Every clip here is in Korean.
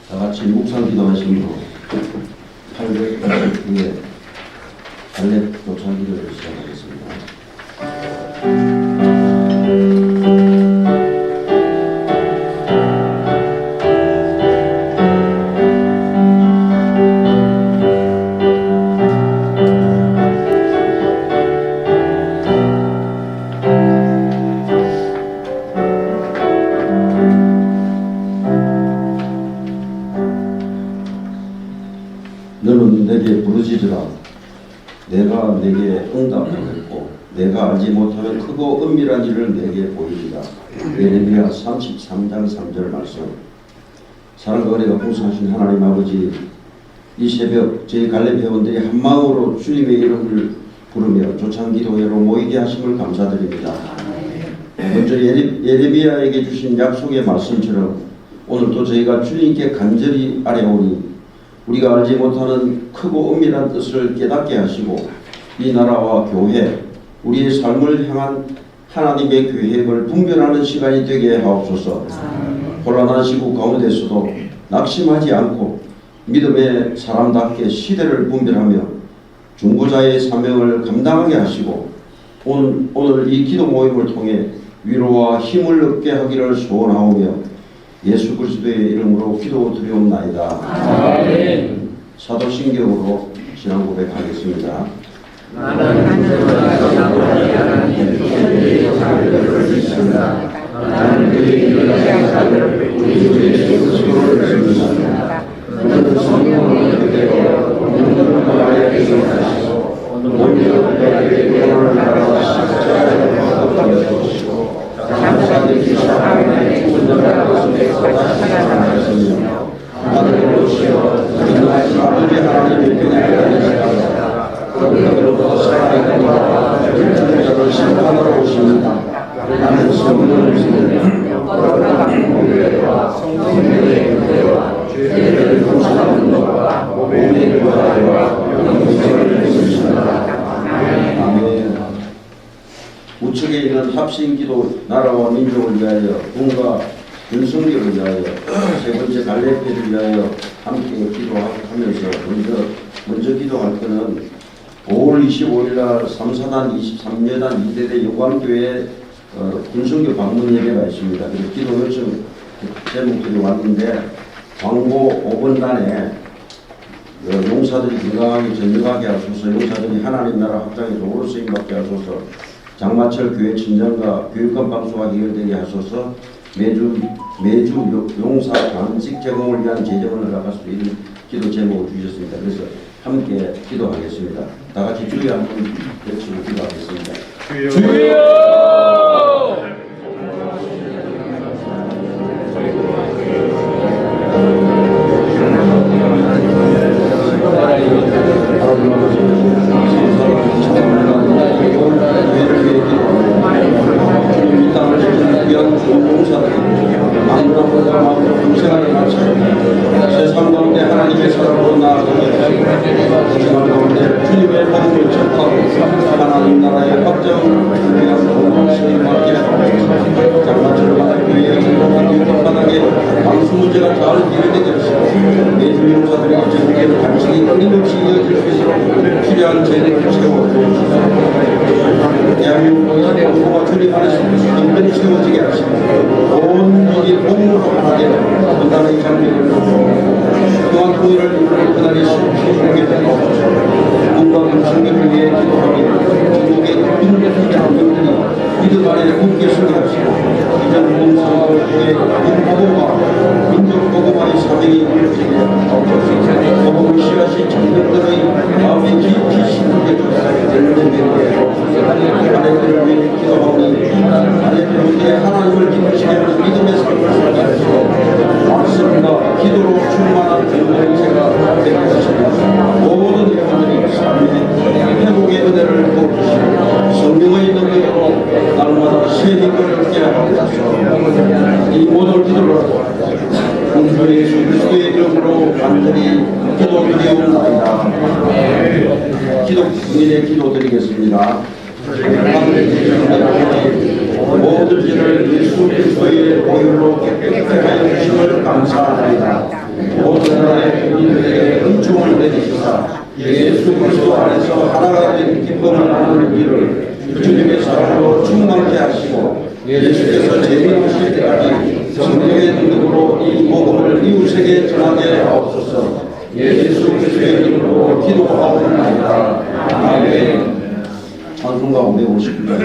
다 같이 묵상 기도하심으로 889의 갈렙 교차 기도를 시작하겠습니다. 너는 내게 부르짖으라. 내가 내게 응답하겠고 내가 알지 못하면 크고 은밀한 일을 내게 보이리라. 예레미야 33장 3절 말씀. 사랑과 은혜가 풍성하신 하나님 아버지, 이 새벽 저희 갈렙 회원들이 한마음으로 주님의 이름을 부르며 조찬 기도회로 모이게 하심을 감사드립니다. 먼저 예레미야에게 주신 약속의 말씀처럼 오늘도 저희가 주님께 간절히 아뢰오니 우리가 알지 못하는 크고 은밀한 뜻을 깨닫게 하시고 이 나라와 교회, 우리의 삶을 향한 하나님의 계획을 분별하는 시간이 되게 하옵소서. 혼란한 시국 가운데서도 낙심하지 않고 믿음의 사람답게 시대를 분별하며 중보자의 사명을 감당하게 하시고 오늘 이 기도 모임을 통해 위로와 힘을 얻게 하기를 소원하오며 예수 그리스도의 이름으로 기도드리옵나이다. 아멘. 사도신경으로 신앙 고백하겠습니다. 나는 그의 일상을 우리 주 예수 그리스도를 믿습니다. 그는 성령으로 그대로 오늘은 나라에 계시고 오늘 그들에게 구원을 받아 십자가에 못 박히시고 장사되기 하나님의 군대가 가슴에서 살아나셨으며 아들로시여 전능하신 아버지 하나님의 편에 다니시다가 그들로부터 살아있는 자와 죽은 자를 심판하러 오십니다. 나는 성령을 믿으며 거룩한 공회와 성령의 은혜와 죄를 용서하는 것과 몸의 구하와 영생을 믿습니다. 아멘. 우측에 있는 합심기도 나라와 민족을 위하여 군과 윤석열을 위하여 세 번째 갈렙회를 위하여 함께 기도하면서 먼저 기도할 것은 5월 25일 날 3사단 23여단 2대대 영광교회 군성교 방문 예배가 있습니다. 그래서 기도 요청 제목들이 왔는데 광고 5번단에 용사들이 건강하게 전역하게 하소서, 용사들이 하나님 나라 확장에 도구로 쓰임받게 하소서, 장마철 교회 친정과 교육감 방송하게 연되게 하소서, 매주 용사 간식 제공을 위한 재정을 허락할 수 있는 기도 제목을 주셨습니다. 그래서 함께 기도하겠습니다. 다 같이 주여 한번 외치고 기도하겠습니다. 주여! 세상 가운데 하나님의 사랑으로 나아가며 세상 가운데 주님의 복음을 접하고 하나님 나라의 확정을 위한 공동체를 맡게 하옵소서. 장마철 교회의 전통한 유럽바닥에 방수 문제가 잘 해결되게 하시고 매주 용사들의 전개를 간신히 끊임없이 이어질 수 있도록 필요한 재능을 채워주옵소서. 대한민국의 공부가 주님 안에서 완전히 채워지게 하시고 온 국이 복음으로 하게 분단의 장비를 또한 통일을 이루는 그날이 시행되게 되고 국가 군성교를 위해 기도하며 중국의 군대의 장병들이 믿음 안에 굳게 서게 하시고 이전 공성을 통해 군복음과 민족복음화의 사명이 이루어지게 하옵소서. 복음을 시하신 장병들의 마음에 깊이 심게 주옵소서. 아내들을 위해 기도하오니 아내들 위해 하나님을 기쁘시게 하는 믿음의 삶을 살게 하시고 말씀과 기도로 충만한 공동체가 되게 하시고 모든 여러분들이 삶의 회복의 은혜를 도와주시고 성령의 능력으로 날마다 새 힘을 얻게 하옵소서. 이 모든 기도를 우리 예수 그리스도의 이름으로 간절히 기도드리옵나이다. 기도인의 기도드리겠습니다. 모든 죄를 예수 그리스도의 보혈로 깨끗하게 하여 주심을 감사합니다. 이웃에게 전하게 하옵소서. 예수 그리스도의 이름으로 기도하옵나이다. 아멘. 찬송 가운데 오십니다.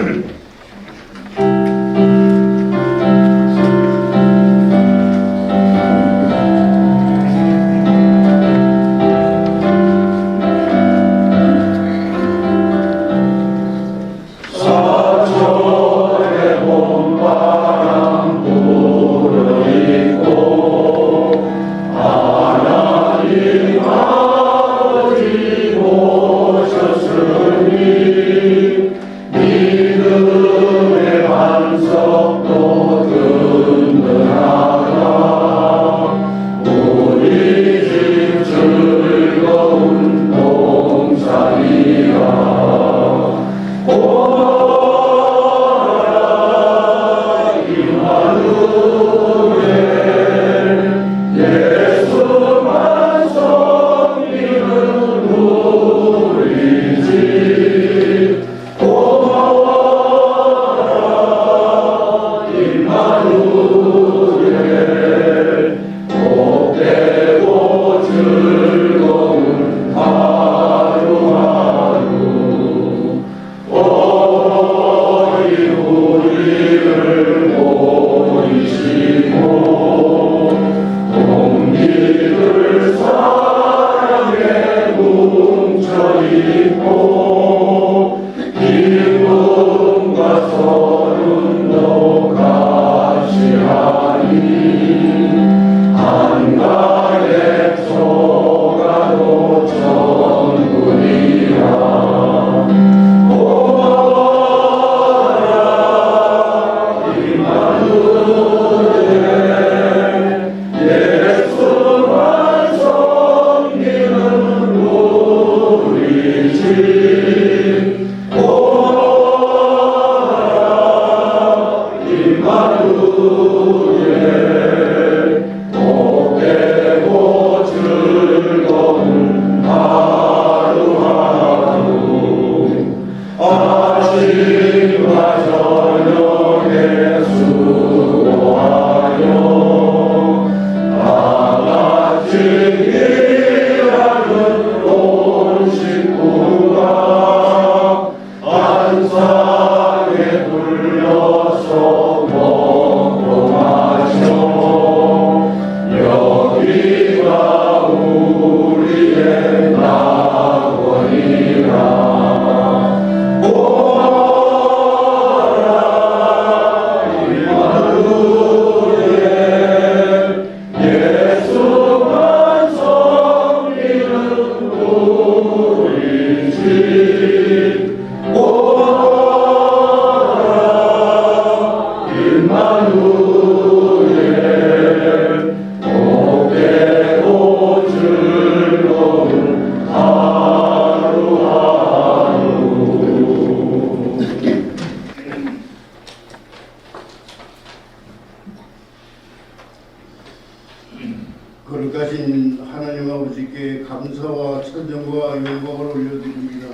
거룩하신 하나님 아버지께 감사와 찬송과 영광을 올려드립니다.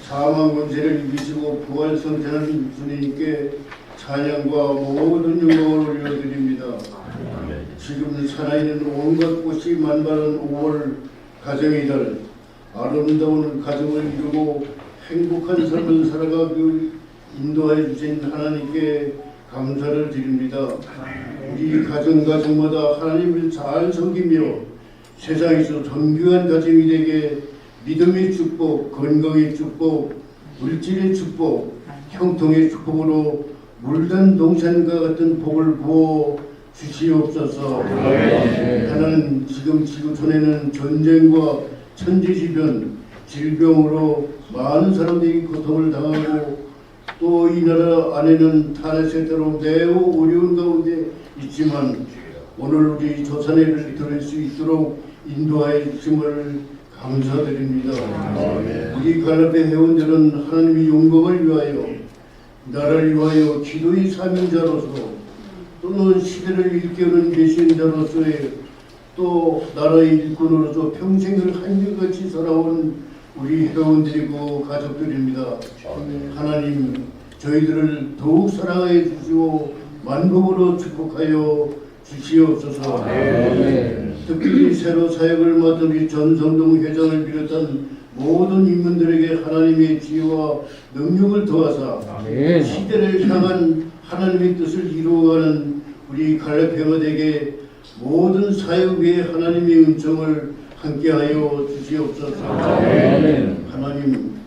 사망 권세를 이기시고 부활성전하신 주님께 찬양과 모든 영광을 올려드립니다. 지금 살아있는 온갖 꽃이 만발한 5월 가정의 달, 아름다운 가정을 이루고 행복한 삶을 살아가기 인도해 주신 하나님께 감사를 드립니다. 우리 가정마다 하나님을 잘 섬기며 세상에서 존귀한 가정이 되게 믿음의 축복, 건강의 축복, 물질의 축복, 형통의 축복으로 물든 동산과 같은 복을 부어 주시옵소서. 하나님, 지금 지구촌에는 전쟁과 천재지변, 질병으로 많은 사람들이 고통을 당하고 또 이 나라 안에는 탄핵세대로 매우 어려운 가운데 있지만 오늘 우리 조선회를 들을 수 있도록 인도하여 주심을 감사드립니다. 우리 갈라페 회원들은 하나님의 영광을 위하여, 나라를 위하여 기도의 사명자로서 또는 시대를 일깨우는 메신저로서의 또 나라의 일꾼으로서 평생을 한결같이 살아온 우리 회원들이고 가족들입니다. 하나님, 저희들을 더욱 사랑하여 주시고 만복으로 축복하여 주시옵소서. 특히 새로 사역을 맡은 우리 전성동 회장을 비롯한 모든 인문들에게 하나님의 지혜와 능력을 더하사 시대를 향한 하나님의 뜻을 이루어가는 우리 갈렙회원에게 모든 사역 위에 하나님의 은총을 함께하여 주시옵소서. 하나님,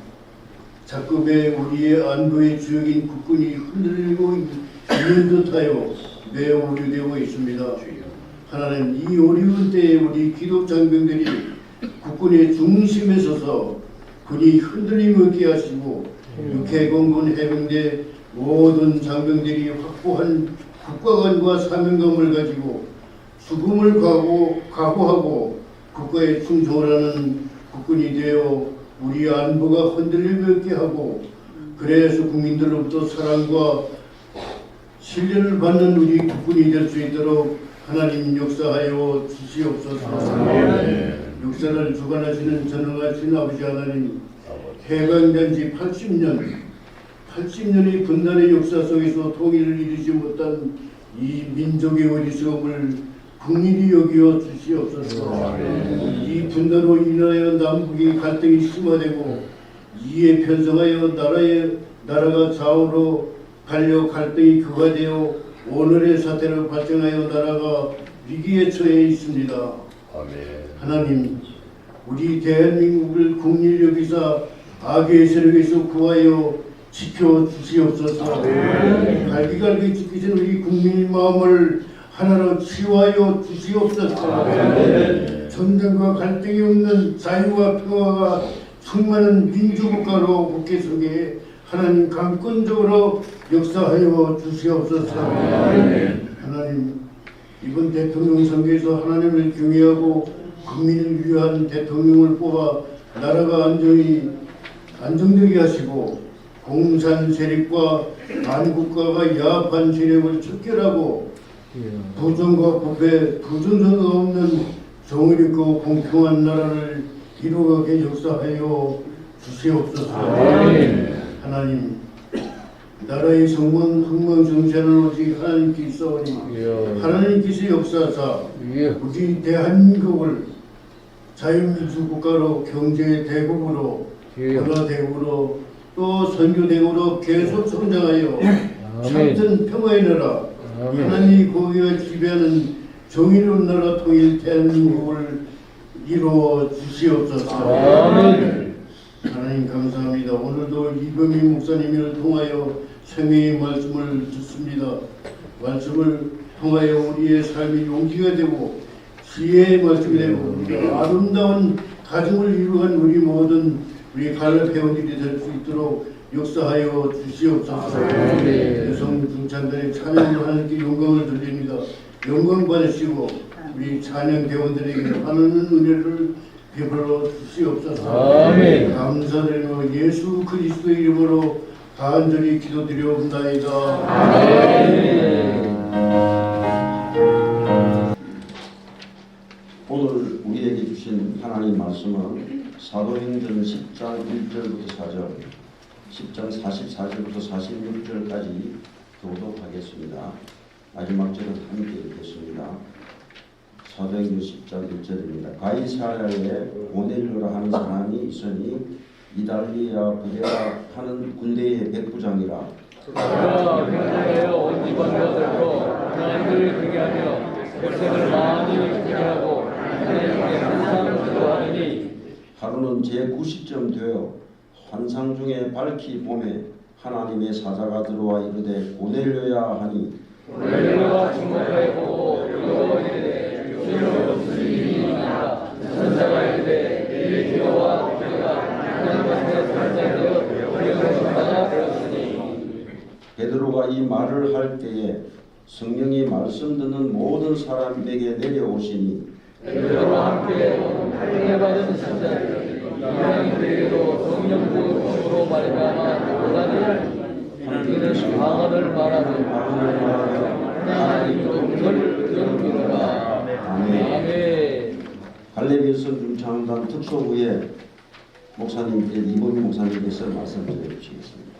자꾸배 우리의 안보의 주역인 국군이 흔들리고 있는 듯하여 매우 우려되고 있습니다. 하나님, 이 어려운 때에 우리 기독 장병들이 국군의 중심에 서서 군이 흔들림 없게 하시고 육해공군 해병대 모든 장병들이 확고한 국가관과 사명감을 가지고 죽음을 각오하고 국가에 충성을 하는 국군이 되어 우리 안보가 흔들림 없게 하고 그래서 국민들로부터 사랑과 신뢰를 받는 우리 국군이 될 수 있도록 하나님 역사하여 주시옵소서. 역사를 주관하시는 전능하신 아버지 하나님, 해방된 지 80년의 분단의 역사 속에서 통일을 이루지 못한 이 민족의 어리석음을 국민이 여기어 주시옵소서. 이 분단으로 인하여 남북의 갈등이 심화되고 이에 편성하여 나라가 좌우로 갈려 갈등이 극화되어 오늘의 사태를 발생하여 나라가 위기에 처해 있습니다. 하나님, 우리 대한민국을 국리를 여기사 악의 세력에서 구하여 지켜 주시옵소서. 갈기갈기 지키신 우리 국민의 마음을 하나로 치유하여 주시옵소서. 전쟁과 갈등이 없는 자유와 평화가 충만한 민주국가로 국회 속에 하나님 강권적으로 역사하여 주시옵소서. 하나님, 이번 대통령 선거에서 하나님을 경외하고 국민을 위한 대통령을 뽑아 나라가 안정되게 하시고 공산 세력과 반국가가 야합한 세력을 척결하고 부정과 부패, 부정선거 없는 정의롭고 공평한 나라를 이루어가게 역사하여 주시옵소서. 하나님, 나라의 성문 흥망성쇠는 오직 하나님께 있사오니 하나님께서 역사하사 우리 대한민국을 자유민주국가로 경제 대국으로 문화 대국으로 또 선교 대국으로 계속 성장하여 참된 평화의 나라 하나님이 거기가 지배하는 정의로운 나라 통일 대한민국을 이루어 주시옵소서. 하나님 감사합니다. 오늘도 이범희 목사님을 통하여 생명의 말씀을 듣습니다. 말씀을 통하여 우리의 삶이 용기가 되고 지혜의 말씀이 되고 아름다운 가정을 이루어간 우리 모든 우리 갈렙 회원들이 될 수 있도록 역사하여 주시옵소서. 여성 중찬들의 찬양을 하나님께 영광을 돌립니다. 영광 받으시고 우리 찬양 대원들에게 하나님 은혜를 베풀어 주시옵소서. 감사드리며 예수 그리스도의 이름으로 간절히 기도드려옵나이다. 오늘 우리에게 주신 하나님 말씀은 사도행전 10장 1절부터 4절, 10장 44절부터 46절까지 교독하겠습니다. 마지막 절은 함께 읽겠습니다. 사도행전 10장 1절입니다. 가이사랴에 고넬료라 하는 사람이 있으니 이달리아 부대라 하는 군대의 백부장이라. 그가 회개하여 온 이방인들로 하나님을 회개하며 백성을 많이 회개하고 하나님께 항상 기도하느니 하루는 제90쯤 되어 환상 중에 밝히 봄에 하나님의 사자가 들어와 이르되 고넬료야 하니 고넬료가 주목하여 보고 여호와 이르되 주여 무슨 일이니까 천사가 이르되 이 기도와 기도가 하나님 앞에 발전되어 되었다가 되었으니 베드로가 이 말을 할 때에 성령이 말씀 듣는 모든 사람에게 내려오시니 베드로와 함께 할례 받은 신자들이 이방인들에게도 성령도 주로 말미암아 오다니 이는 방언을 말하는 하나님도 그를 믿어라. 아멘. 갈렙일선 중창단 특소부의 목사님께 이범희 목사님께서 말씀 드려주시겠습니다.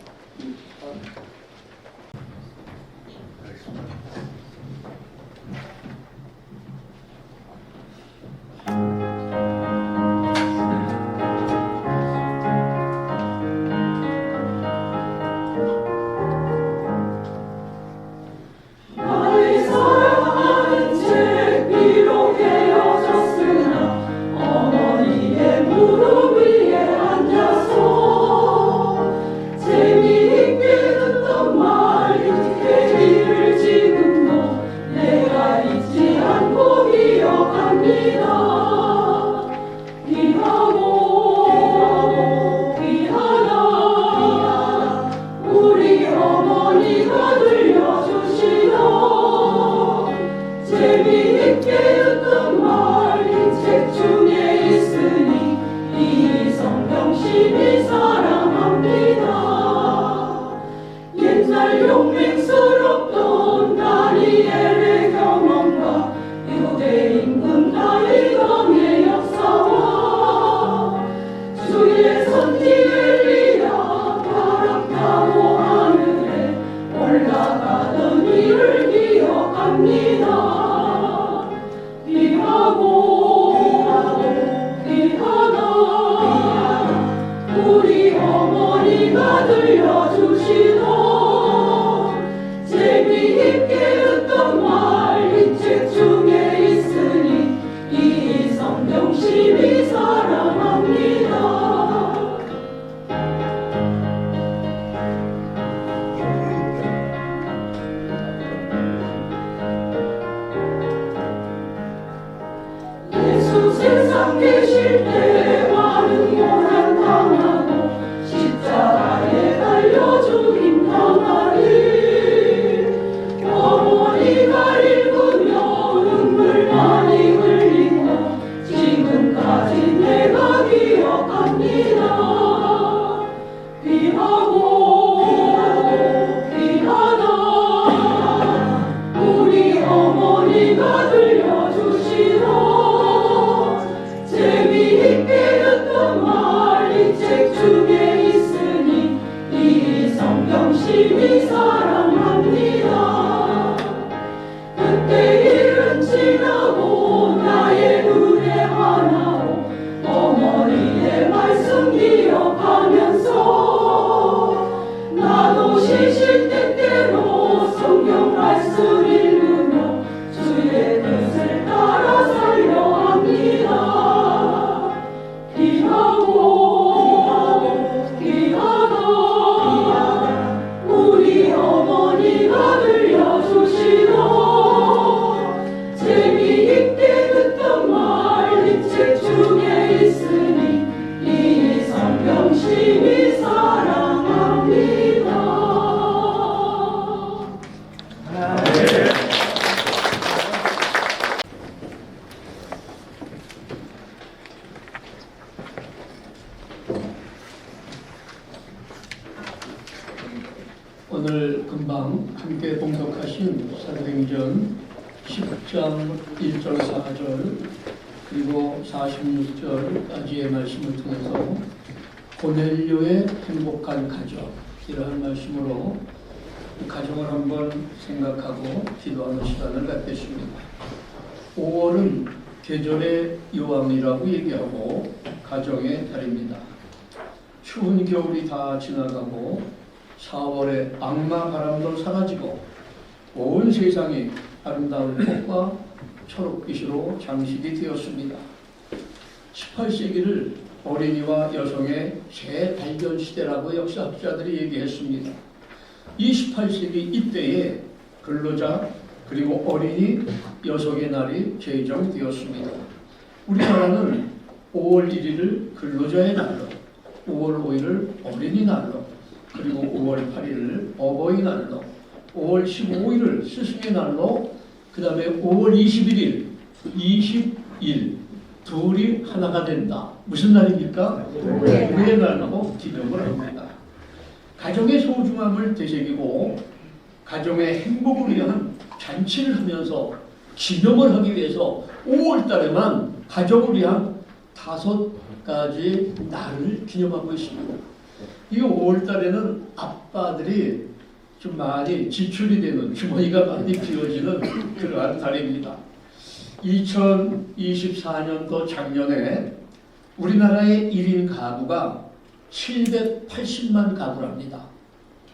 오늘 금방 함께 봉독하신 사도행전 10장 1절 4절 그리고 46절까지의 말씀을 통해서 고넬료의 행복한 가정이라는 말씀으로 가정을 한번 생각하고 기도하는 시간을 갖겠습니다. 5월은 계절의 여왕이라고 얘기하고 가정의 달입니다. 추운 겨울이 다 지나가고 4월에 악마 바람도 사라지고 온 세상이 아름다운 꽃과 초록빛으로 장식이 되었습니다. 18세기를 어린이와 여성의 재발견 시대라고 역사학자들이 얘기했습니다. 이 18세기 이때에 근로자 그리고 어린이 여성의 날이 제정되었습니다. 우리나라는 5월 1일을 근로자의 날로, 5월 5일을 어린이날로, 그리고 5월 8일을 어버이날로, 5월 15일을 스승의 날로, 그 다음에 5월 21일, 20일 둘이 하나가 된다. 무슨 날입니까? 교회의 날로 기념을 합니다. 가정의 소중함을 되새기고 가정의 행복을 위한 잔치를 하면서 기념을 하기 위해서 5월 달에만 가족을 위한 5가지 날을 기념하고 있습니다. 이 5월 달에는 아빠들이 좀 많이 지출이 되는, 주머니가 많이 비워지는 그러한 달입니다. 2024년도 작년에 우리나라의 1인 가구가 780만 가구랍니다.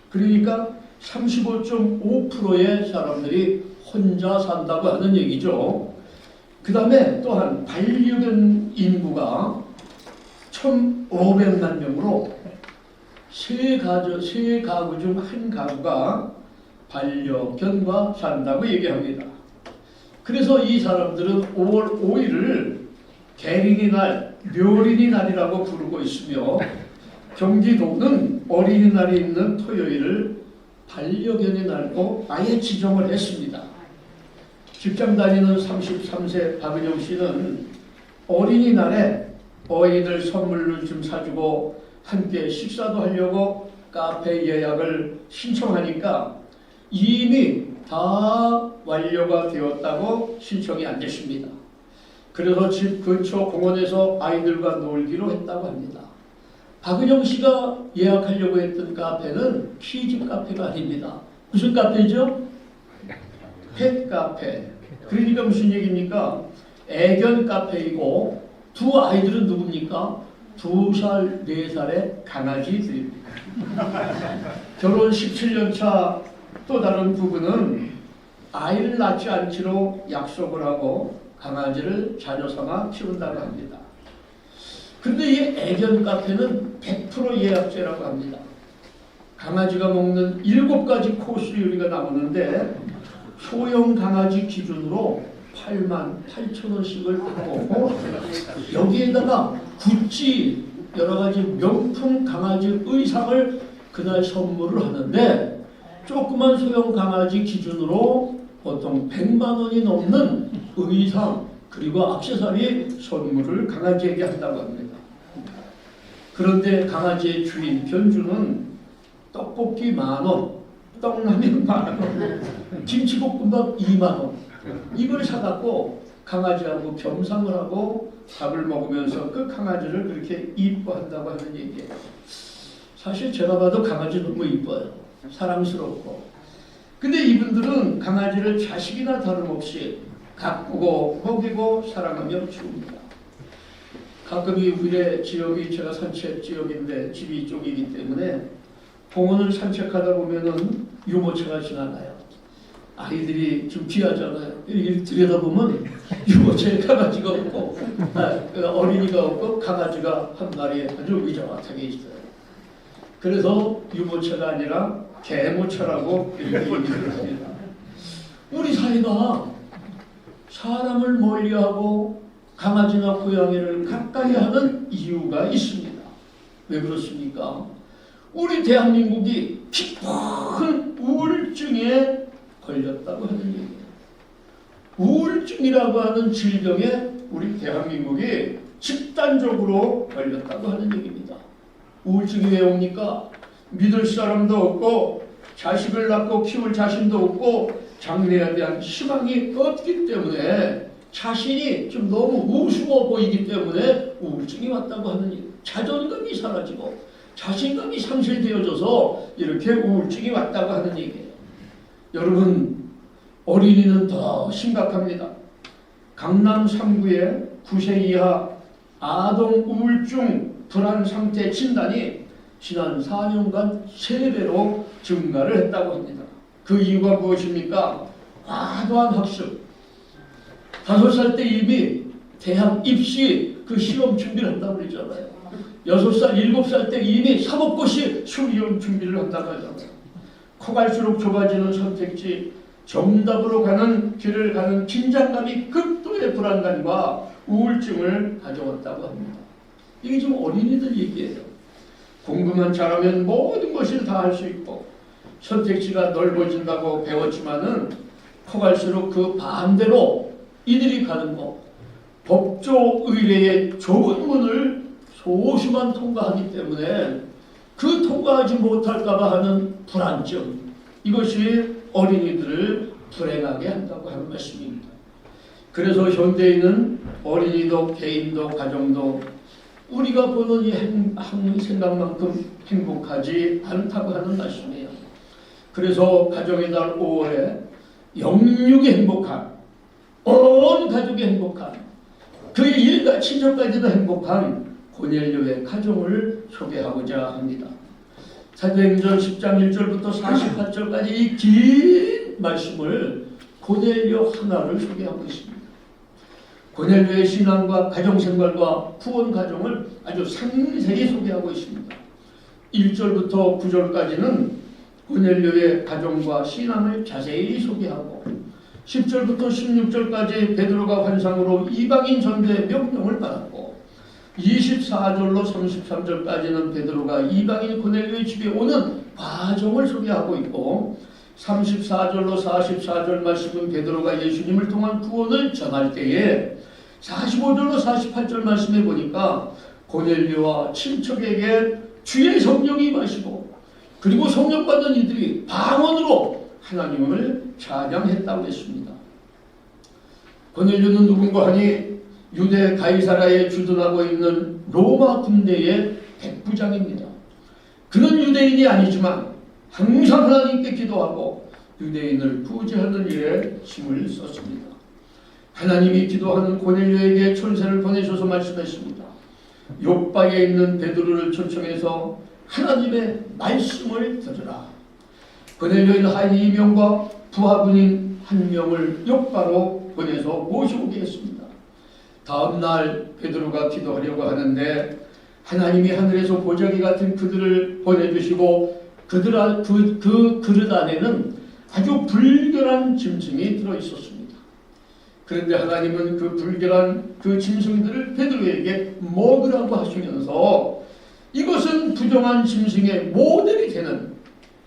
그러니까 35.5%의 사람들이 혼자 산다고 하는 얘기죠. 그 다음에 또한 반려견 인구가 1,500만 명으로 세 가구 중 한 가구가 반려견과 산다고 얘기합니다. 그래서 이 사람들은 5월 5일을 계린이날, 묘린이날이라고 부르고 있으며 경기도는 어린이날이 있는 토요일을 반려견의 날로 아예 지정을 했습니다. 직장 다니는 33세 박은영 씨는 어린이날에 어린이들 선물을 좀 사주고 함께 식사도 하려고 카페 예약을 신청하니까 이미 다 완료가 되었다고 신청이 안 됐습니다. 그래서 집 근처 공원에서 아이들과 놀기로 했다고 합니다. 박은영 씨가 예약하려고 했던 카페는 키즈 카페가 아닙니다. 무슨 카페죠? 펫 카페. 그러니까 무슨 얘기입니까? 애견 카페이고 두 아이들은 누굽니까? 2살, 4살의 강아지들입니다. 결혼 17년 차 또 다른 부부는 아이를 낳지 않기로 약속을 하고 강아지를 자녀 삼아 키운다고 합니다. 그런데 이 애견 카페는 100% 예약제라고 합니다. 강아지가 먹는 7가지 코스 요리가 나오는데 소형 강아지 기준으로 88,000원씩을 하고 여기에다가 구찌 여러가지 명품 강아지 의상을 그날 선물을 하는데 조그만 소형 강아지 기준으로 보통 100만 원이 넘는 의상 그리고 액세서리 선물을 강아지에게 한다고 합니다. 그런데 강아지의 주인 견주는 떡볶이 10,000원, 떡라면 10,000원, 김치볶음밥 20,000원 이걸 사갖고 강아지하고 겸상을 하고 밥을 먹으면서 그 강아지를 그렇게 이뻐한다고 하는 얘기예요. 사실 제가 봐도 강아지 너무 이뻐요. 사랑스럽고. 근데 이분들은 강아지를 자식이나 다름없이 가꾸고 먹이고 사랑하며 키웁니다. 가끔 우리 지역이 제가 산책 지역인데 집이 이쪽이기 때문에 공원을 산책하다 보면은 유모차가 지나가요. 아이들이 좀 귀하잖아요. 이렇게 들여다보면 유모차에 강아지가 없고 어린이가 없고 강아지가 한 마리 아주 의자같하게 있어요. 그래서 유모차가 아니라 개모차라고 이렇게 얘기를 합니다. 우리 사회가 사람을 멀리하고 강아지나 고양이를 가까이 하는 이유가 있습니다. 왜 그렇습니까? 우리 대한민국이 깊은 우울증에 걸렸다고 하는 얘기예요. 우울증이라고 하는 질병에 우리 대한민국이 집단적으로 걸렸다고 하는 얘기입니다. 우울증이 왜 옵니까? 믿을 사람도 없고 자식을 낳고 키울 자신도 없고 장래에 대한 희망이 없기 때문에 자신이 좀 너무 우스워 보이기 때문에 우울증이 왔다고 하는 일. 자존감이 사라지고 자신감이 상실되어져서 이렇게 우울증이 왔다고 하는 얘기예요. 여러분 어린이는 더 심각합니다. 강남 3구의 9세 이하 아동 우울증 불안 상태 진단이 지난 4년간 3배로 증가를 했다고 합니다. 그 이유가 무엇입니까? 과도한 학습. 5살 때 이미 대학 입시 그 시험 준비를 한다고 그러잖아요. 6살, 7살 때 이미 사법고시 수리험 준비를 한다고 하잖아요. 커갈수록 좁아지는 선택지, 정답으로 가는 길을 가는 긴장감이 극도의 불안감과 우울증을 가져왔다고 합니다. 이게 지금 어린이들 얘기예요. 공부만 잘하면 모든 것을 다 할 수 있고 선택지가 넓어진다고 배웠지만은 커갈수록 그 반대로 이들이 가는 것 법조 의례의 좁은 문을 소수만 통과하기 때문에 그 통과하지 못할까봐 하는 불안증 이것이 어린이들을 불행하게 한다고 하는 말씀입니다. 그래서 현대인은 어린이도 개인도 가정도 우리가 보는 이 생각만큼 행복하지 않다고 하는 말씀이에요. 그래서 가정의 달 5월에 영육이 행복한 온 가족이 행복한 그의 일가 친척까지도 행복한 고넬료의 가정을 소개하고자 합니다. 사도행전 10장 1절부터 48절까지 이 긴 말씀을 고넬료 하나를 소개하고 있습니다. 고넬료의 신앙과 가정생활과 후원 가정을 아주 상세히 소개하고 있습니다. 1절부터 9절까지는 고넬료의 가정과 신앙을 자세히 소개하고 10절부터 16절까지 베드로가 환상으로 이방인 전도의 명령을 받았고 24절로 33절까지는 베드로가 이방인 고넬료의 집에 오는 과정을 소개하고 있고 34절로 44절 말씀은 베드로가 예수님을 통한 구원을 전할 때에 45절로 48절 말씀에 보니까 고넬료와 친척에게 주의 성령이 임하시고 그리고 성령 받은 이들이 방언으로 하나님을 찬양했다고 했습니다. 고넬료는 누군가 하니 유대 가이사라에 주둔하고 있는 로마 군대의 백부장입니다. 그는 유대인이 아니지만 항상 하나님께 기도하고 유대인을 구제하는 일에 힘을 썼습니다. 하나님이 기도하는 고넬료에게 천사를 보내셔서 말씀했습니다. 욥바에 있는 베드로를 초청해서 하나님의 말씀을 들으라. 고넬료는 한 2명과 부하군인 1명을 욥바로 보내서 모셔오게 했습니다. 다음 날 베드로가 기도하려고 하는데 하나님이 하늘에서 보자기 같은 그들을 보내주시고 그 그릇 안에는 아주 불결한 짐승이 들어있었습니다. 그런데 하나님은 그 불결한 그 짐승들을 베드로에게 먹으라고 하시면서 이것은 부정한 짐승의 모델이 되는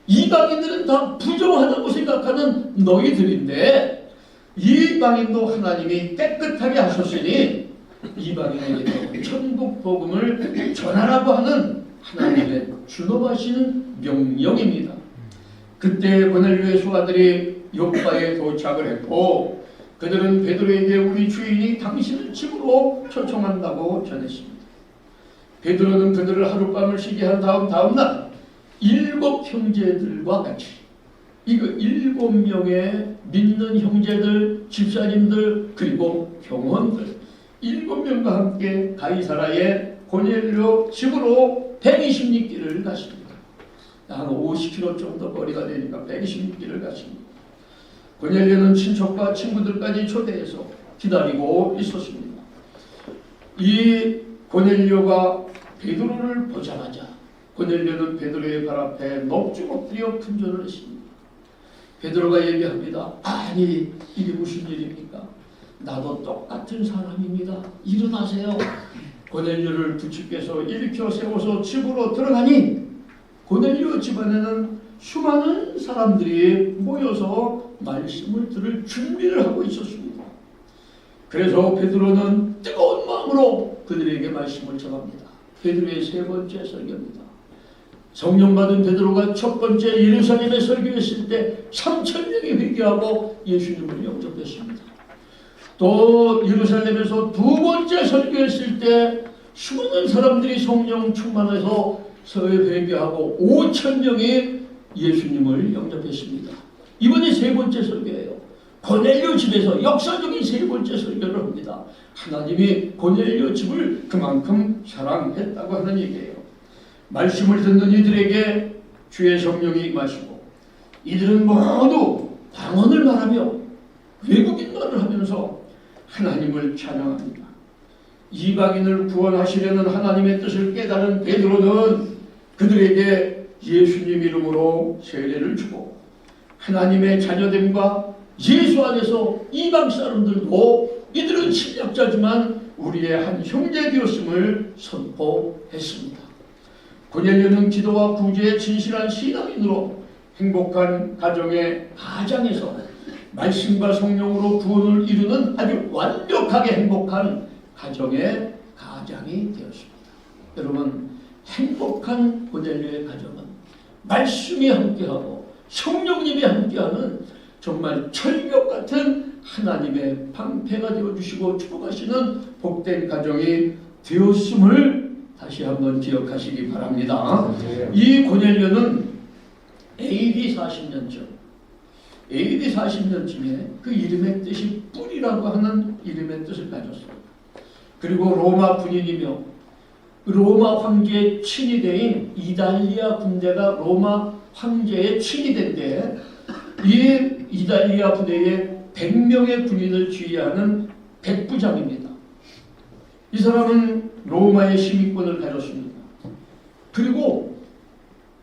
이방인들은 다 부정하다고 생각하는 너희들인데 이방인도 하나님이 깨끗하게 하셨으니 이방인에게도 천국 복음을 전하라고 하는 하나님의 준엄하신 명령입니다. 그때 고넬료의 수하들이 욥바에 도착을 했고 그들은 베드로에게 우리 주인이 당신을 집으로 초청한다고 전했습니다. 베드로는 그들을 하룻밤을 쉬게 한 다음 날 7 형제들과 같이 이거 7명의 믿는 형제들, 집사님들 그리고 경원들 7명과 함께 가이사라의 고넬료 집으로 120리길을 갔습니다. 한 50km 정도 거리가 되니까 120리길을 갔습니다. 고넬료는 친척과 친구들까지 초대해서 기다리고 있었습니다. 이 고넬료가 베드로를 보자마자 고넬료는 베드로의 발 앞에 넋죽 엎드려 큰절을 했습니다. 베드로가 얘기합니다. 아니 이게 무슨 일입니까? 나도 똑같은 사람입니다. 일어나세요. 고넬료를 부축해서 일으켜 세워서 집으로 들어가니 고넬료 집안에는 수많은 사람들이 모여서 말씀을 들을 준비를 하고 있었습니다. 그래서 베드로는 뜨거운 마음으로 그들에게 말씀을 전합니다. 베드로의 3번째 설교입니다. 성령 받은 베드로가 첫 번째 예루살렘에 설교했을 때 3,000명이 회개하고 예수님을 영접했습니다. 또 예루살렘에서 2번째 설교했을 때 수많은 사람들이 성령 충만해서 회개하고 5,000명이 예수님을 영접했습니다. 이번에 3번째 설교예요. 고넬료 집에서 역사적인 3번째 설교를 합니다. 하나님이 고넬료 집을 그만큼 사랑했다고 하는 얘기예요. 말씀을 듣는 이들에게 주의 성령이 임하시고 이들은 모두 방언을 말하며 외국인 말을 하면서 하나님을 찬양합니다. 이방인을 구원하시려는 하나님의 뜻을 깨달은 베드로는 그들에게 예수님 이름으로 세례를 주고 하나님의 자녀됨과 예수 안에서 이방 사람들도 이들은 침략자지만 우리의 한 형제 되었음을 선포했습니다. 고넬료는 기도와 구제에 진실한 신앙인으로 행복한 가정에서 말씀과 성령으로 구원을 이루는 아주 완벽하게 행복한 가장이 되었습니다. 여러분, 행복한 고넬료의 가정은 말씀이 함께하고 성령님이 함께하는 정말 철벽 같은 하나님의 방패가 되어주시고 축복하시는 복된 가정이 되었음을 다시 한번 기억하시기 바랍니다. 이 고넬료는 AD 40년쯤에 그 이름의 뜻이 뿔이라고 하는 이름의 뜻을 가졌습니다. 그리고 로마 군인이며 로마 황제의 친위대인 이달리아 군대가 로마 황제의 친위대인데 이 이달리아 부대에 100명의 군인을 지휘하는 백부장입니다. 이 사람은 로마의 시민권을 가졌습니다. 그리고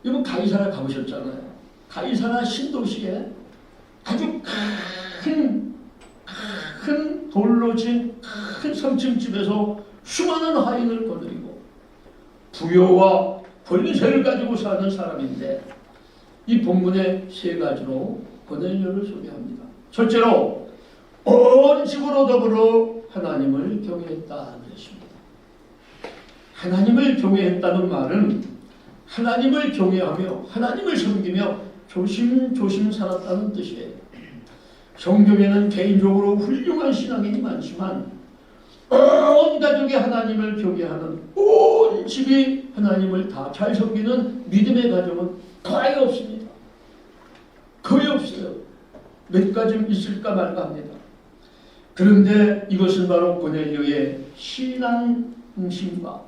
여러분 가이사라 가보셨잖아요. 가이사라 신도시에 아주 큰 돌로 진 큰 성층집에서 수많은 하인을 거느리고 부여와 권세를 가지고 사는 사람인데, 이 본문의 세 가지로 고넬료를 소개합니다. 첫째로 온 집으로 더불어 하나님을 경외했다는 것입니다. 하나님을 경외했다는 말은 하나님을 경외하며 하나님을 섬기며 조심조심 살았다는 뜻이에요. 성경에는 개인적으로 훌륭한 신앙인이 많지만 온 가족이 하나님을 경외하는, 온 집이 하나님을 다 잘 섬기는 믿음의 가정은 거의 없습니다. 거의 없어요. 몇 가지 있을까 말까 합니다. 그런데 이것은 바로 고넬료의 신앙심과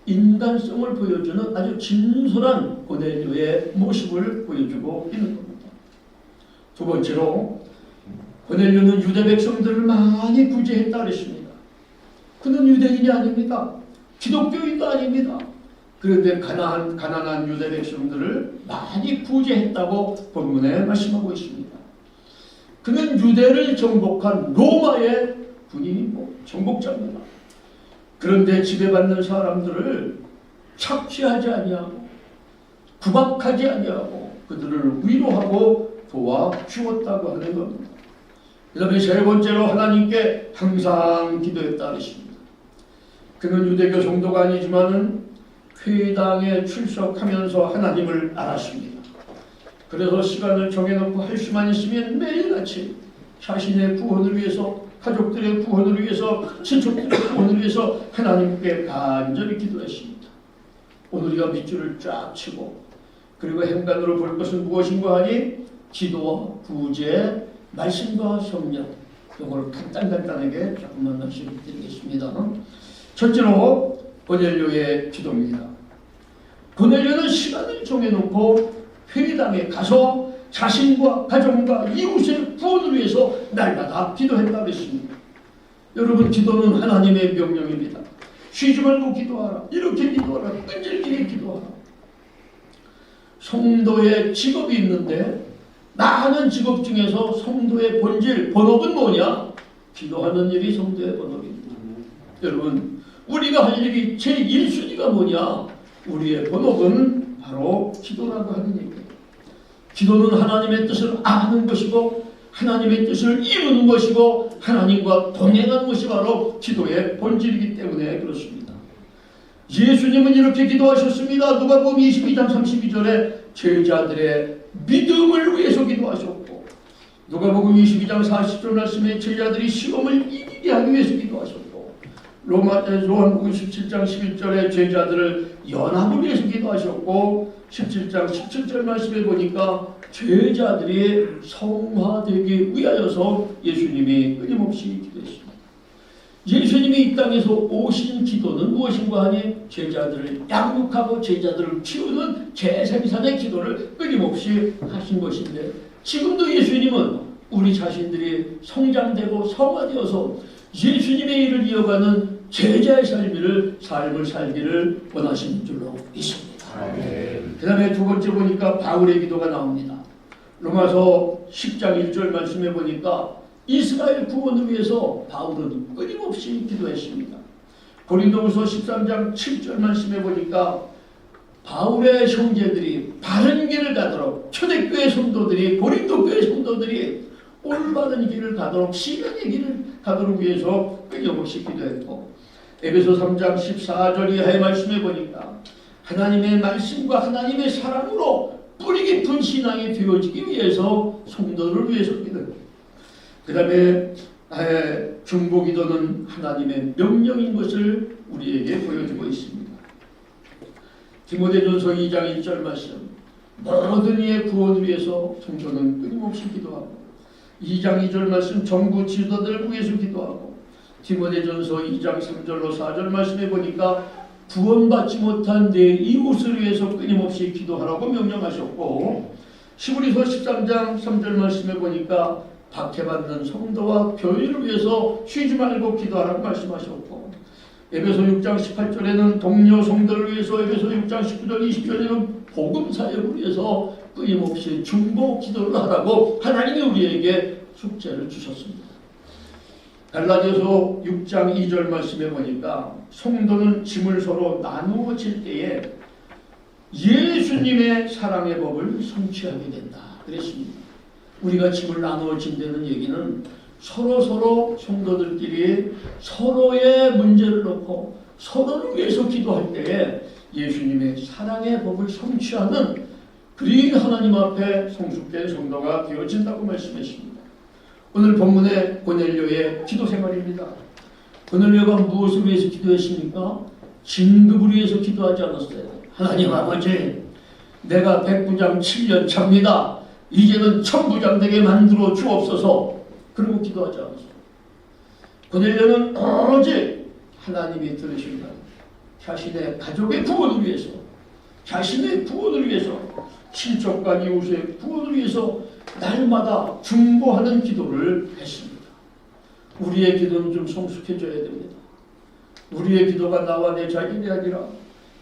인간성을 보여주는 아주 진솔한 고넬료의 모습을 보여주고 있는 겁니다. 두 번째로, 고넬료는 유대 백성들을 많이 구제했다 그랬습니다. 그는 유대인이 아닙니다. 기독교인도 아닙니다. 그런데 가난한 유대 백성들을 많이 구제했다고 본문에 말씀하고 있습니다. 그는 유대를 정복한 로마의 군인이고 정복자입니다. 그런데 지배받는 사람들을 착취하지 아니하고 구박하지 아니하고 그들을 위로하고 도와주었다고 하는 겁니다. 그 다음에 세 번째로, 하나님께 항상 기도했다 그랬습니다. 그는 유대교 성도가 아니지만은 회당에 출석하면서 하나님을 알았습니다. 그래서 시간을 정해놓고 할 수만 있으면 매일같이 자신의 구원을 위해서, 가족들의 구원을 위해서, 친척들의 구원을 위해서 하나님께 간절히 기도했습니다. 오늘 우리가 밑줄을 쫙 치고 그리고 행간으로 볼 것은 무엇인가 하니 기도와 구제, 말씀과 성령, 이걸 간단하게 조금만 말씀드리겠습니다. 첫째로 고넬료의 기도입니다. 고넬료는 시간을 정해놓고 회당에 가서 자신과 가정과 이웃의 구원을 위해서 날마다 기도했다고 했습니다. 여러분, 기도는 하나님의 명령입니다. 쉬지 말고 기도하라. 이렇게 기도하라. 끈질기게 기도하라. 성도의 직업이 있는데 많은 직업 중에서 성도의 본질, 본업은 뭐냐? 기도하는 일이 성도의 본업입니다. 여러분, 우리가 할 일이 제1순위가 뭐냐? 우리의 본업은 바로 기도라고 하는 얘기예요. 기도는 하나님의 뜻을 아는 것이고 하나님의 뜻을 이루는 것이고 하나님과 동행하는 것이 바로 기도의 본질이기 때문에 그렇습니다. 예수님은 이렇게 기도하셨습니다. 누가복음 22장 32절에 제자들의 믿음을 위해서 기도하셨고, 누가복음 22장 40절 말씀에 제자들이 시험을 이기게 하기 위해서 기도하셨고, 요한복음 17장 11절에 제자들을 연합을 위해서 기도하셨고, 17장 17절 말씀에 보니까 제자들이 성화되기 위하여서 예수님이 끊임없이 기도했습니다. 예수님이 이 땅에서 오신 기도는 무엇인가 하니 제자들을 양육하고 제자들을 키우는 제생산의 기도를 끊임없이 하신 것인데, 지금도 예수님은 우리 자신들이 성장되고 성화되어서 예수님의 일을 이어가는 제자의 삶을 살기를 원하시는 줄로 믿습니다. 그 다음에 두 번째 보니까 바울의 기도가 나옵니다. 로마서 10장 1절 말씀에 보니까 이스라엘 구원을 위해서 바울은 끊임없이 기도했습니다. 고린도후서 13장 7절 말씀에 보니까 바울의 형제들이 바른 길을 가도록, 초대교회 성도들이, 고린도교회 성도들이 올바른 길을 가도록, 시간의 길을 가도록 위해서 끊임없이 기도했고, 에베소 3장 14절 이하의 말씀에 보니까 하나님의 말씀과 하나님의 사랑으로 뿌리 깊은 신앙이 되어지기 위해서 성도를 위해서 기도합니다. 그 다음에 중보기도는 하나님의 명령인 것을 우리에게 보여주고 있습니다. 디모데전서 2장 1절 말씀, 모든 이의 구원을 위해서 성도는 끊임없이 기도하고, 2장 2절 말씀, 정부 지도자들을 위해서 기도하고, 디모데전서 2장 3절로 4절 말씀에 보니까 구원받지 못한 내 이웃을 위해서 끊임없이 기도하라고 명령하셨고, 히브리서 13장 3절 말씀에 보니까 박해받는 성도와 교회를 위해서 쉬지 말고 기도하라고 말씀하셨고, 에베소 6장 18절에는 동료 성도를 위해서, 에베소 6장 19절 20절에는 복음 사역을 위해서 끊임없이 중보 기도를 하라고 하나님이 우리에게 숙제를 주셨습니다. 갈라디아서 6장 2절 말씀에 보니까 성도는 짐을 서로 나누어질 때에 예수님의 사랑의 법을 성취하게 된다 그랬습니다. 우리가 짐을 나누어진다는 얘기는 서로 성도들끼리 서로의 문제를 놓고 서로를 위해서 기도할 때에 예수님의 사랑의 법을 성취하는 그린 하나님 앞에 성숙된 성도가 되어진다고 말씀했습니다. 오늘 본문의 고넬료의 기도 생활입니다. 고넬료가 무엇을 위해서 기도했습니까? 진급을 위해서 기도하지 않았어요. 하나님 아버지, 내가 백부장 7년 차입니다. 이제는 천부장 되게 만들어 주옵소서. 그러고 기도하지 않았어요. 고넬료는 오로지 하나님이 들으신다. 자신의 가족의 구원을 위해서, 자신의 구원을 위해서, 친척과 이웃의 구원을 위해서 날마다 중보하는 기도를 했습니다. 우리의 기도는 좀 성숙해져야 됩니다. 우리의 기도가 나와 내 자신이 아니라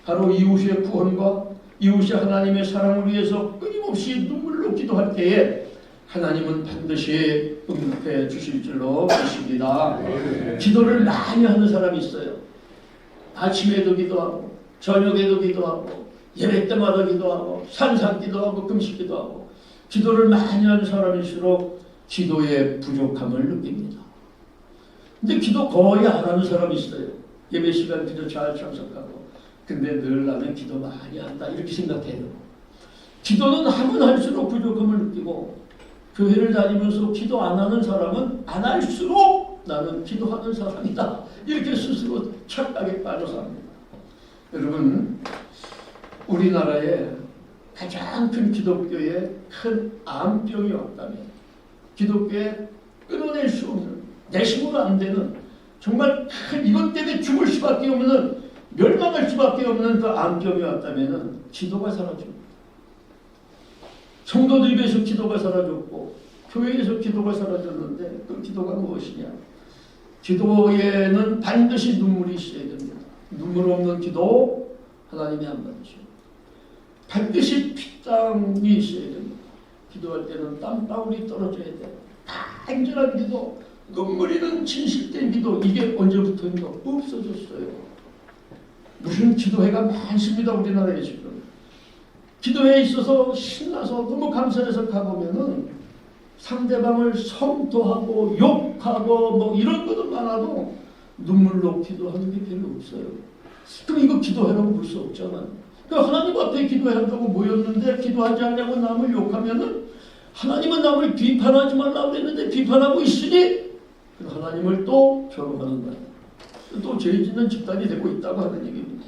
바로 이웃의 구원과 이웃의 하나님의 사랑을 위해서 끊임없이 눈물로 기도할 때에 하나님은 반드시 응답해 주실 줄로 믿습니다. 기도를 많이 하는 사람이 있어요. 아침에도 기도하고 저녁에도 기도하고 예배 때마다 기도하고 산상 기도하고 금식 기도하고 기도를 많이 하는 사람일수록 기도의 부족함을 느낍니다. 근데 기도 거의 안 하는 사람이 있어요. 예배 시간 기도 잘 참석하고 근데 늘 나는 기도 많이 한다 이렇게 생각해요. 기도는 하면 할수록 부족함을 느끼고 교회를 다니면서 기도 안 하는 사람은 안 할수록 나는 기도하는 사람이다 이렇게 스스로 착각에 빠져서 합니다. 여러분, 우리나라에 가장 큰 기독교의 큰 암병이 없다면 기독교에 끊어낼 수 없는 내 힘으로 안 되는 정말 큰 이것 때문에 죽을 수밖에 없는 멸망할 수밖에 없는 그 암병이 왔다면 기도가 사라집니다. 성도들 위해서 기도가 사라졌고 교회에서 기도가 사라졌는데 그 기도가 무엇이냐? 기도에는 반드시 눈물이 있어야 됩니다. 눈물 없는 기도 하나님이 안 받으셔요. 반드시 피땀이 있어야 됩니다. 기도할 때는 땀방울이 떨어져야 돼요. 간절한 기도, 눈물 있는 진실된 기도, 이게 언제부터인가 없어졌어요. 무슨 기도회가 많습니다. 우리나라에 지금. 기도회에 있어서 신나서 너무 감사해서 가보면은 상대방을 성토하고 욕하고 뭐 이런 것도 많아도 눈물로 기도하는 게 별로 없어요. 그럼 이거 기도회라고 볼 수 없잖아요. 그러니까 하나님 앞에 기도한다고 모였는데 기도하지 않냐고 남을 욕하면은 하나님은 남을 비판하지 말라고 했는데 비판하고 있으니 하나님을 또 조롱하는 거예요. 또 죄 짓는 집단이 되고 있다고 하는 얘기입니다.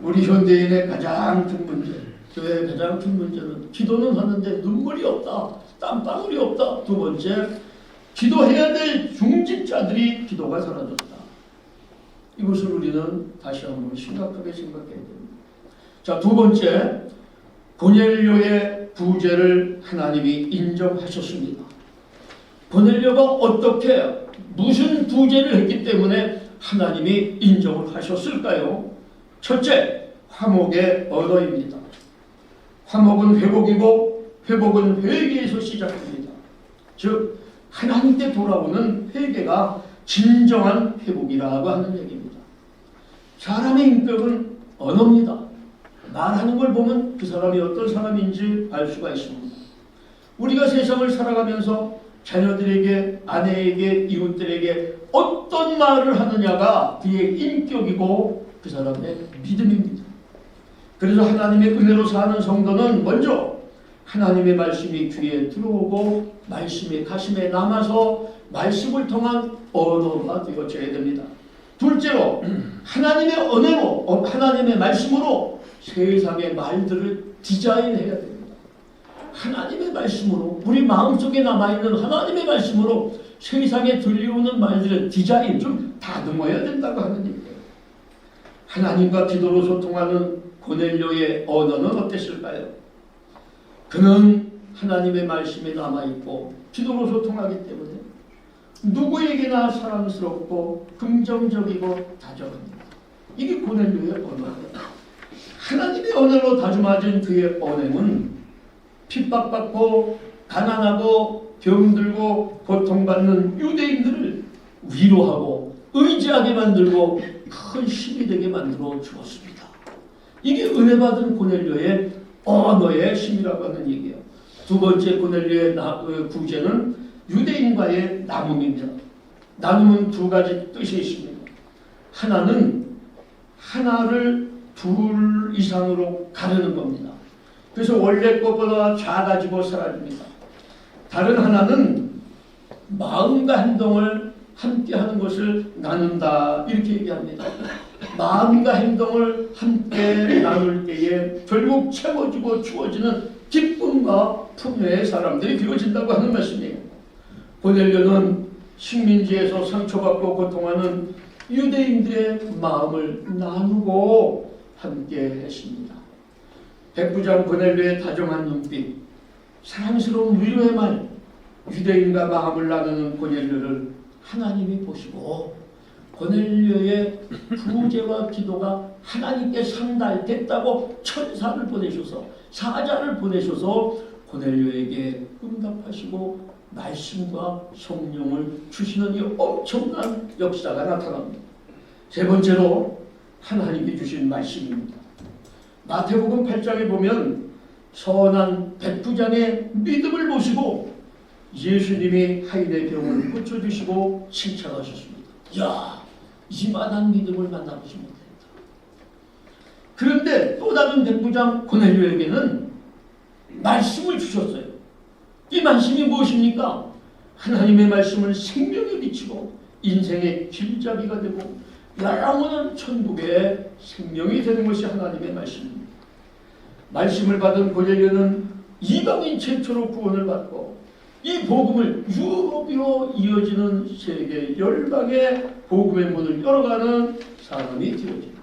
우리 현대인의 가장 큰 문제, 교회의 가장 큰 문제는 기도는 하는데 눈물이 없다, 땀방울이 없다. 두 번째, 기도해야 될 중직자들이 기도가 사라졌다. 이것을 우리는 다시 한번 심각하게 생각해야 됩니다. 자, 두 번째, 고넬료의 부재를 하나님이 인정하셨습니다. 고넬료가 어떻게 무슨 부재를 했기 때문에 하나님이 인정을 하셨을까요? 첫째, 화목의 언어입니다. 화목은 회복이고 회복은 회개에서 시작합니다. 즉 하나님께 돌아오는 회개가 진정한 회복이라고 하는 얘기입니다. 사람의 인격은 언어입니다. 말하는 걸 보면 그 사람이 어떤 사람인지 알 수가 있습니다. 우리가 세상을 살아가면서 자녀들에게, 아내에게, 이웃들에게 어떤 말을 하느냐가 그의 인격이고 그 사람의 믿음입니다. 그래서 하나님의 은혜로 사는 성도는 먼저 하나님의 말씀이 귀에 들어오고 말씀이 가슴에 남아서 말씀을 통한 언어가 되어져야 됩니다. 둘째로 하나님의 언어로, 하나님의 말씀으로 세상의 말들을 디자인해야 됩니다. 하나님의 말씀으로 우리 마음속에 남아있는 하나님의 말씀으로 세상에 들려오는 말들을 디자인 좀 다듬어야 된다고 하는 얘기예요. 하나님과 기도로 소통하는 고넬료의 언어는 어땠을까요? 그는 하나님의 말씀에 남아있고 기도로 소통하기 때문에 누구에게나 사랑스럽고 긍정적이고 다정합니다. 이게 고넬료의 언어입니다. 하나님의 언어로 다듬어진 그의 언행은 핍박받고 가난하고 병들고 고통받는 유대인들을 위로하고 의지하게 만들고 큰 힘이 되게 만들어 주었습니다. 이게 은혜 받은 고넬료의 언어의 힘이라고 하는 얘기예요. 두 번째 고넬료의 구제는 유대인과의 나눔입니다. 나눔은 두 가지 뜻이 있습니다. 하나는 하나를 둘 이상으로 가르는 겁니다. 그래서 원래 것보다 작아지고 사라집니다. 다른 하나는 마음과 행동을 함께 하는 것을 나눈다 이렇게 얘기합니다. 마음과 행동을 함께 나눌 때에 결국 채워지고 주어지는 기쁨과 풍요의 사람들이 되어진다고 하는 말씀이에요. 고넬료는 식민지에서 상처받고 고통하는 유대인들의 마음을 나누고 함께 했습니다. 백부장 고넬료의 다정한 눈빛, 사랑스러운 위로의 말, 유대인과 마음을 나누는 고넬료를 하나님이 보시고 고넬료의 구제와 기도가 하나님께 상달됐다고 천사를 보내셔서 사자를 보내셔서 고넬료에게 응답하시고 말씀과 성령을 주시는 이 엄청난 역사가 나타납니다. 세 번째로 하나님이 주신 말씀입니다. 마태복음 8장에 보면 선한 백부장의 믿음을 보시고 예수님이 하인의 병을 고쳐주시고 칭찬하셨습니다. 이야, 이만한 믿음을 만나보지 못했다. 그런데 또 다른 백부장 고넬료에게는 말씀을 주셨어요. 이 말씀이 무엇입니까? 하나님의 말씀은 생명에 비치고 인생의 길잡이가 되고 영원한 천국의 생명이 되는 것이 하나님의 말씀입니다. 말씀을 받은 고넬료는 이방인 최초로 구원을 받고 이 복음을 유럽으로 이어지는 세계 열방의 복음의 문을 열어가는 사람이 되어집니다.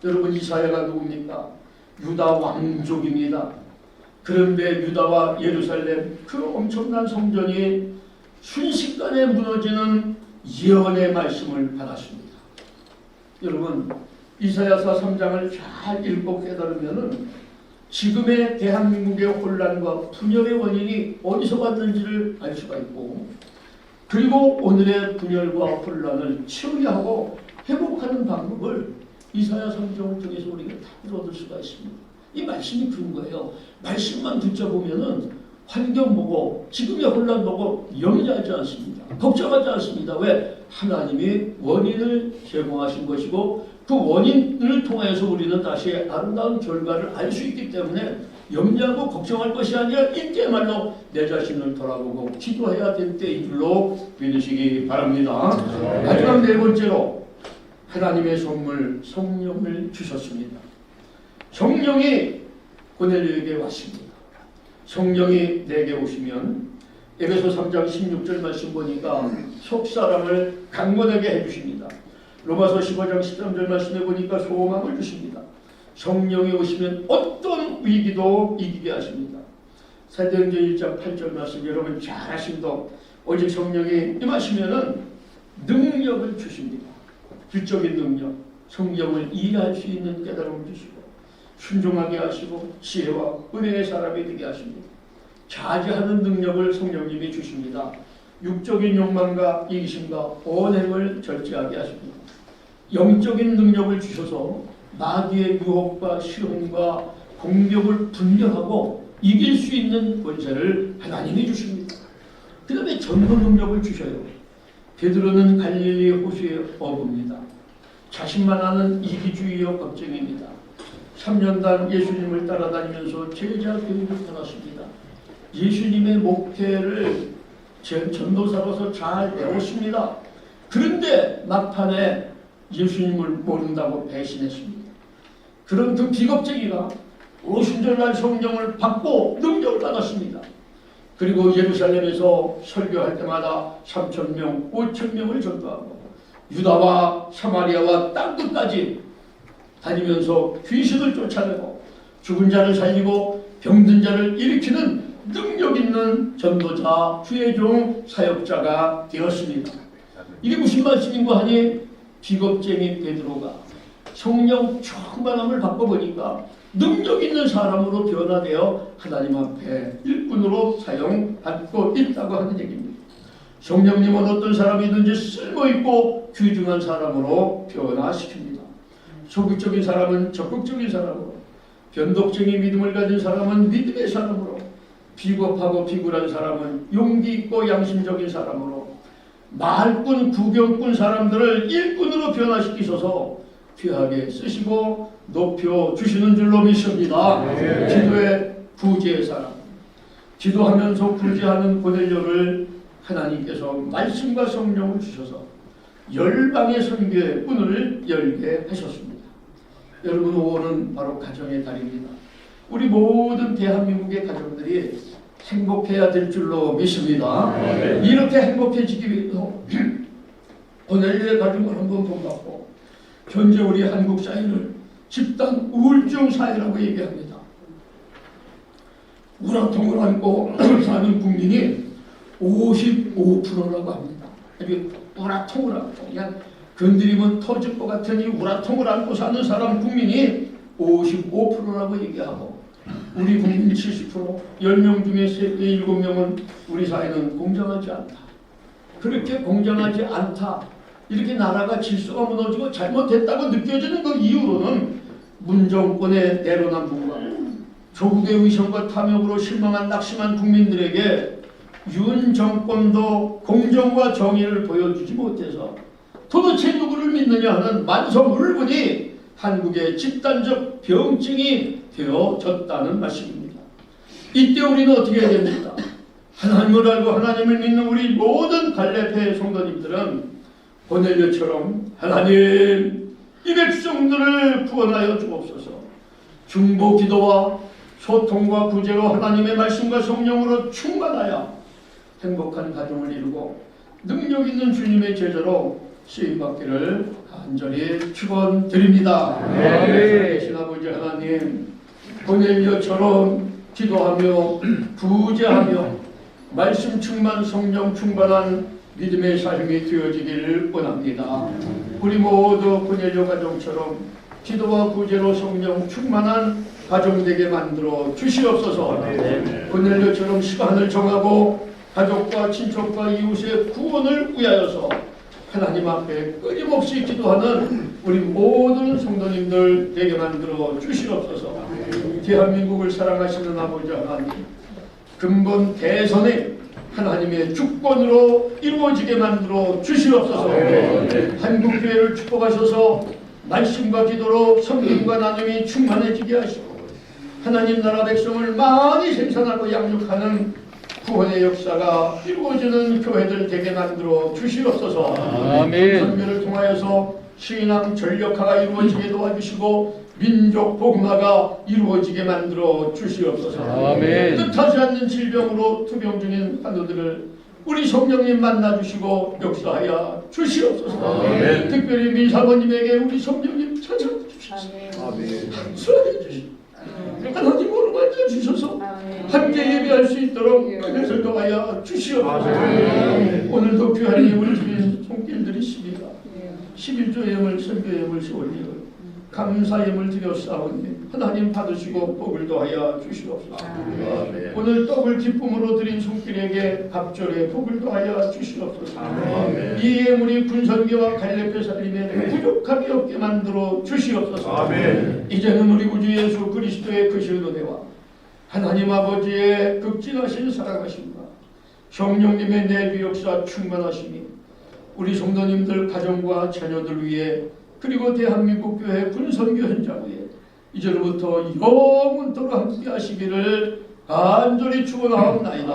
여러분, 이사야가 누굽니까? 유다 왕족입니다. 그런데 유다와 예루살렘 그 엄청난 성전이 순식간에 무너지는 예언의 말씀을 받았습니다. 여러분, 이사야서 3장을 잘 읽고 깨달으면은 지금의 대한민국의 혼란과 분열의 원인이 어디서 왔는지를 알 수가 있고, 그리고 오늘의 분열과 혼란을 처리하고 회복하는 방법을 이사야 3장을 통해서 우리가 다 얻을 수가 있습니다. 이 말씀이 그런 거예요. 말씀만 붙잡으면은 환경 보고 지금의 혼란 보고 염려하지 않습니다. 걱정하지 않습니다. 왜? 하나님이 원인을 제공하신 것이고 그 원인을 통해서 우리는 다시 아름다운 결과를 알 수 있기 때문에 염려하고 걱정할 것이 아니라 이때말로 내 자신을 돌아보고 기도해야 될 때인 줄로 믿으시기 바랍니다. 마지막 네 번째로 하나님의 선물 성령을 주셨습니다. 성령이 고넬료에게 왔습니다. 성령이 내게 오시면 에베소 3장 16절 말씀 보니까 속사람을 강건하게 해주십니다. 로마서 15장 13절 말씀에 보니까 소망을 주십니다. 성령이 오시면 어떤 위기도 이기게 하십니다. 사도행전 1장 8절 말씀 여러분 잘 아신다. 오직 성령이 임하시면은 능력을 주십니다. 주적인 능력, 성경을 이해할 수 있는 깨달음을 주시고 순종하게 하시고 지혜와 은혜의 사람이 되게 하십니다. 자제하는 능력을 성령님이 주십니다. 육적인 욕망과 이기심과 언행을 절제하게 하십니다. 영적인 능력을 주셔서 마귀의 유혹과 시험과 공격을 분별하고 이길 수 있는 권세를 하나님이 주십니다. 그 다음에 전도 능력을 주셔요. 베드로는 갈릴리 호수의 어부입니다. 자신만 아는 이기주의여 겁쟁입니다. 3년간 예수님을 따라다니면서 제자 교육을 받았습니다. 예수님의 목회를 전도사로서 잘 배웠습니다. 그런데 막판에 예수님을 모른다고 배신했습니다. 그런 그 비겁쟁이가 오순절날 성령을 받고 능력을 받았습니다. 그리고 예루살렘에서 설교할 때마다 3,000명, 5,000명을 전도하고 유다와 사마리아와 땅끝까지 다니면서 귀신을 쫓아내고 죽은 자를 살리고 병든 자를 일으키는 능력 있는 전도자, 주의 종, 사역자가 되었습니다. 이게 무슨 말씀인가 하니 비겁쟁이 베드로가 성령 충만함을 받고 보니까 능력 있는 사람으로 변화되어 하나님 앞에 일꾼으로 사용받고 있다고 하는 얘기입니다. 성령님은 어떤 사람이든지 쓸모있고 귀중한 사람으로 변화시킵니다. 소극적인 사람은 적극적인 사람으로, 변덕적인 믿음을 가진 사람은 믿음의 사람으로, 비겁하고 비굴한 사람은 용기 있고 양심적인 사람으로, 말꾼, 구경꾼 사람들을 일꾼으로 변화시키셔서 귀하게 쓰시고 높여주시는 줄로 믿습니다. 기도의 구제의 사람, 기도하면서 구제하는 고넬료를 하나님께서 말씀과 성령을 주셔서 열방의 선교의 문을 열게 하셨습니다. 여러분, 5월은 바로 가정의 달입니다. 우리 모든 대한민국의 가정들이 행복해야 될 줄로 믿습니다. 이렇게 행복해지기 위해서 고넬료의 가정을 한번 본받고 현재 우리 한국 사회를 집단 우울증 사회라고 얘기합니다. 우라통을 안고 사는 국민이 55%라고 합니다. 우라통을 안고 그냥 건드리면 터질 것 같은 이 우라통을 안고 사는 사람 국민이 55%라고 얘기하고, 우리 국민 70%, 10명 중에 7명은 우리 사회는 공정하지 않다. 그렇게 공정하지 않다, 이렇게 나라가 질서가 무너지고 잘못했다고 느껴지는 그 이유로는 문정권의 내로남불과 조국의 의심과 탐욕으로 실망한 낙심한 국민들에게 윤 정권도 공정과 정의를 보여주지 못해서 도대체 누구를 믿느냐 하는 만성울분이 한국의 집단적 병증이 되어졌다는 말씀입니다. 이때 우리는 어떻게 해야 됩니까? 하나님을 알고 하나님을 믿는 우리 모든 갈렙의 성도님들은 고넬료처럼 하나님, 이 백성들을 구원하여 주옵소서, 중보 기도와 소통과 구제로 하나님의 말씀과 성령으로 충만하여 행복한 가정을 이루고 능력 있는 주님의 제자로 쓰임받기를 간절히 축원드립니다. 계신 아버지 하나님, 고넬료처럼 기도하며 구제하며 말씀 충만 성령 충만한 믿음의 삶이 되어지기를 원합니다. 우리 모두 고넬료 가정처럼 기도와 구제로 성령 충만한 가정 되게 만들어 주시옵소서. 고넬료처럼 시간을 정하고 가족과 친척과 이웃의 구원을 위하여서 하나님 앞에 끊임없이 기도하는 우리 모든 성도님들 되게 만들어 주시옵소서. 대한민국을 사랑하시는 아버지 하나님, 근본 대선에 하나님의 주권으로 이루어지게 만들어 주시옵소서. 한국교회를 축복하셔서 말씀과 기도로 성령과 나눔이 충만해지게 하시고 하나님 나라 백성을 많이 생산하고 양육하는 구원의 역사가 이루어지는 교회들 되게 만들어 주시옵소서. 선교를 통하여서 신앙 전력화가 이루어지게 도와주시고 민족 복마가 이루어지게 만들어 주시옵소서. 뜻하지 않는 질병으로 투병 중인 환우들을 우리 성령님 만나주시고 역사하여 주시옵소서. 특별히 민사모님에게 우리 성령님 찾아주시옵소서. 수하해 주시옵소서. 하나님으로 만져주셔서 함께 예배할 수 있도록 은혜를 더하여 주시옵소서. 오늘도 귀한 예물을 드린 손길들이 있습니다. 11조 예물, 선교 예물, 세월 예물, 감사 예물 드렸사오니 하나님 받으시고 복을 더하여 주시옵소서. 오늘 떡을 기쁨으로 드린 손길에게 갑절에 복을 더하여 주시옵소서. 이 예물이 군선교와 갈렙교 살림에 부족함이 없게 만들어 주시옵소서. 이제는 우리 구주 예수 그리스도의 크신 은혜와 하나님 아버지의 극진하신 사랑하심과 성령님의 내비 역사 충만하심이 우리 성도님들 가정과 자녀들 위해 그리고 대한민국 교회 군선교 현장 위에 이제로부터 영원토록 함께 하시기를 간절히 축원하옵나이다.